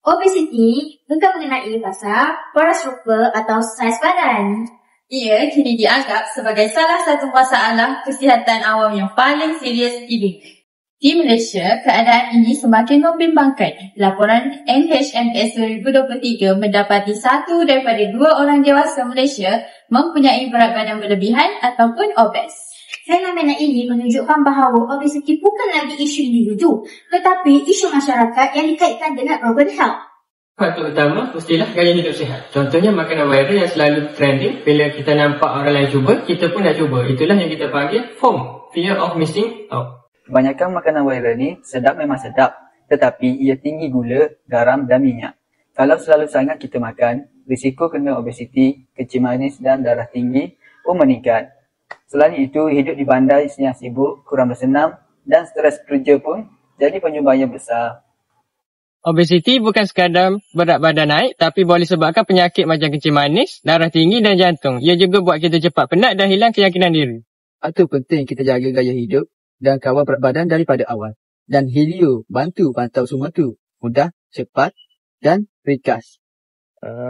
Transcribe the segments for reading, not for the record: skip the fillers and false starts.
Obesiti bukan mengenai pasal poros rupa atau saiz badan. Ia kini dianggap sebagai salah satu masalah kesihatan awam yang paling serius di dunia. Di Malaysia, keadaan ini semakin membimbangkan. Laporan NHMS 2023 mendapati 1 daripada 2 orang dewasa Malaysia mempunyai berat badan berlebihan ataupun obes. Fenomena ini menunjukkan bahawa obesiti bukan lagi isu individu, tetapi isu masyarakat yang dikaitkan dengan urban health. Faktor utama mestilah gaya hidup sihat. Contohnya makanan viral yang selalu trending. Bila kita nampak orang lain cuba, kita pun nak cuba. Itulah yang kita panggil FOMO, Fear of Missing Out. Kebanyakan makanan viral ni sedap memang sedap, tetapi ia tinggi gula, garam dan minyak. Kalau selalu sangat kita makan, risiko kena obesiti, kecil manis dan darah tinggi pun meningkat. Selain itu, hidup di bandar yang sibuk, kurang bersenam dan stres kerja pun jadi penyumbang yang besar. Obesiti bukan sekadar berat badan naik, tapi boleh sebabkan penyakit macam kencing manis, darah tinggi dan jantung. Ia juga buat kita cepat penat dan hilang keyakinan diri. Itu penting kita jaga gaya hidup dan kawal berat badan daripada awal. Dan Helio bantu pantau semua tu. Mudah, cepat dan ringkas.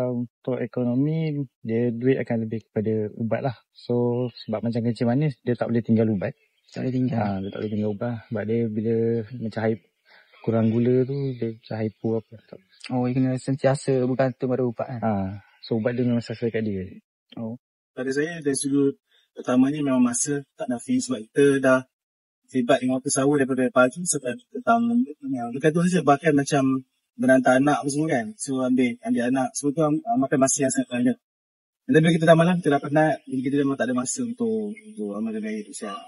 Untuk ekonomi, dia duit akan lebih kepada ubat lah. So, sebab macam kencing manis, dia tak boleh tinggal ubat. Tak boleh tinggal. Dia tak boleh tinggal ubat. Sebab dia bila macam kurang gula tu, dia macam hypo apa. Oh, dia kena sentiasa bergantung pada ubat kan? So, ubat dia memang selesai kat dia. Oh. Pada saya, dari sudut pertamanya memang masa tak nafi. Sebab kita dah terlibat dengan pesawat daripada pagi sampai petang. Dekat tu saja bahkan macam menantar anak apa semua kan. So, ambil anak. Semua tu makan masa yang sangat banyak. Dan bila kita dah malam, kita dah penat. Jadi kita memang tak ada masa untuk amal gaya hidup sihat.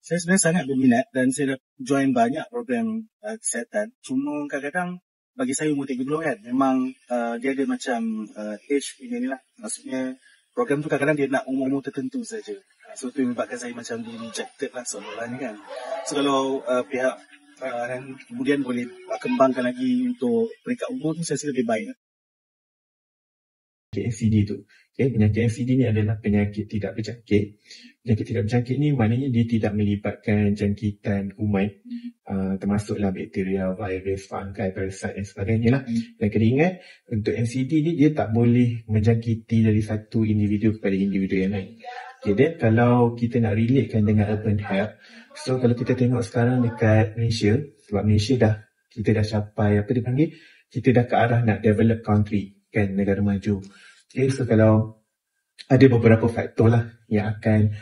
Saya sebenarnya sangat berminat dan saya dah join banyak program kesihatan. Cuma kadang-kadang bagi saya umur 30 kan, memang dia ada macam age ini lah. Maksudnya program tu kadang-kadang dia nak umur-umur tertentu saja. So tu menyebabkan saya macam rejected lah seolah-olah ni kan. So kalau pihak kemudian boleh kembangkan lagi untuk peringkat umur tu, saya rasa lebih baik lah. NCD tu. Penyakit NCD ni adalah penyakit tidak berjangkit. Penyakit tidak berjangkit ni maknanya dia tidak melibatkan jangkitan kuman, termasuklah bakteria, virus, fungi, parasit dan sebagainya lah. Dan kena ingat, untuk NCD ni dia tak boleh menjangkiti dari satu individu kepada individu yang lain. Dan kalau kita nak relatekan dengan urban health, so kalau kita tengok sekarang dekat Malaysia, sebab Malaysia kita dah capai kita dah ke arah nak develop country kan, negara maju. So kalau ada beberapa faktor lah yang akan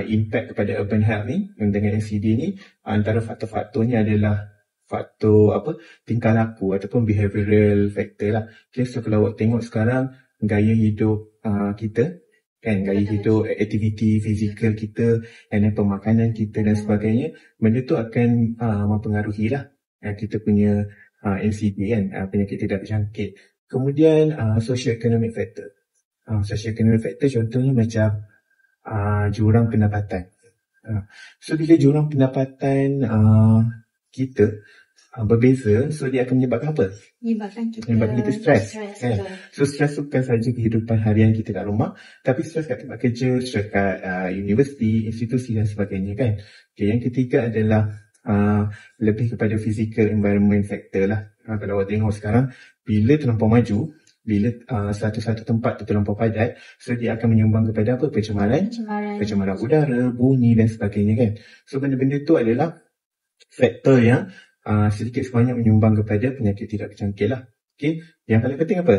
impact kepada urban health ni dengan NCD ni, antara faktor-faktornya adalah faktor tingkah laku ataupun behavioral factor lah. So kalau awak tengok sekarang gaya hidup kita kan, gaya hidup, aktiviti fizikal kita dan pemakanan kita dan sebagainya, benda tu akan mempengaruhi lah kita punya NCD kan, penyakit tidak berjangkit. Kemudian socio-economic factor. Socio-economic factor contohnya macam jurang pendapatan. So bila jurang pendapatan kita berbeza, so dia akan menyebabkan apa? Menyebabkan kita stres. Kan? So stres tu bukan sahaja kehidupan harian kita kat rumah, tapi stres kat tempat kerja, stres kat universiti, institusi dan sebagainya kan. Yang ketiga adalah lebih kepada physical environment factor lah. Kalau awak tengok sekarang, bila terlampau maju, bila satu-satu tempat tu terlampau padat, so dia akan menyumbang kepada apa? Pencemaran udara, bunyi dan sebagainya kan. So benda-benda tu adalah faktor yang sedikit sebanyak menyumbang kepada penyakit tidak berjangkit lah. Okay. Yang paling penting apa?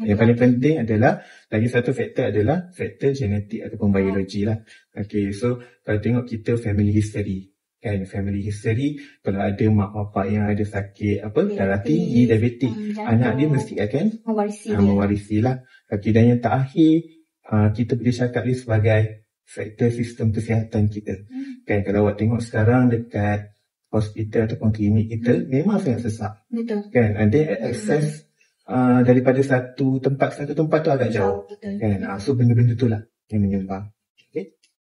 Yang paling penting adalah, lagi satu faktor adalah faktor genetik ataupun biologi lah. Okay, so kalau tengok kita family history kan, family history, kalau ada mak bapak yang ada sakit darah tinggi, diabetik, anak dia mesti akan mewarisi lah. Okay, dan yang terakhir kita boleh cakap dia sebagai faktor sistem kesihatan kita. Kan, kalau awak tengok sekarang dekat hospital ataupun klinik kita memang sangat sesak. Betul. Kan, ada akses daripada satu tempat tu agak jauh. Kan, so benda-benda tu lah yang menyumbang.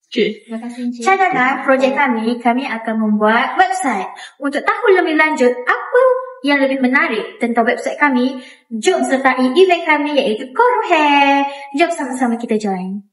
Terima kasih Encik. Cadangan projek kami akan membuat website. Untuk tahu lebih lanjut apa yang lebih menarik tentang website kami, jom sertai event kami iaitu Koro Hair. Jom sama-sama kita join.